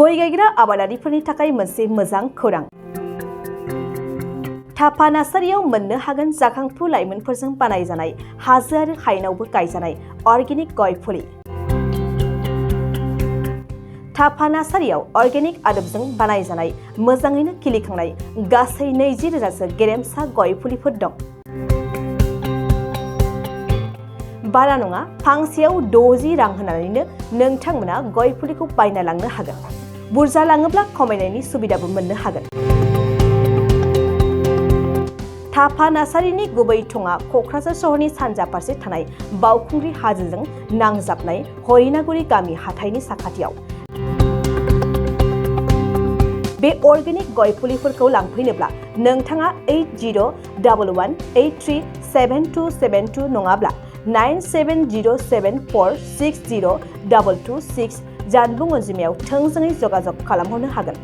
गय गायग्रा आबादारिफोरनि थाखाय मोनसे मोजां खौरां। थाफा नार्सारियाव मोननो हागोन जाखांफु लाइमोनफोरजों बानायजानाय हाजो आरो हायेनावबो गायजानाय अर्गेनिक गय फुलि। थाफा नार्सारियाव अर्गेनिक आदबजों बानायजानाय मोजाङैनो खिलिखांनाय गासै 20,000सो गेरेमसा गय फुलिफोर दं। बारा नङा, फांसेयाव 60 रां होनानैनो नोंथांमोना गय फुलिखौ बायना लांनो हागोन। बुरजा लाङोब्ला खमायनायनि सुबिदाबो मोननो हागोन। थाफा नार्सारिनि गुबै थङा क'क्राझार सहरनि सानजा फारसे थानाय बावखुंग्रि हाजोजों नांजाबनाय हरिनागुरि गामि हाथाइनि साखाथियाव। बे अर्गेनिक गय फुलिफोरखौ लांफैनोब्ला नोंथाङा 8011837272 नङाब्ला 9707460226 जानबुं अनजिमायाव थोंजोङै जगाजग खालामहरनो हागोन।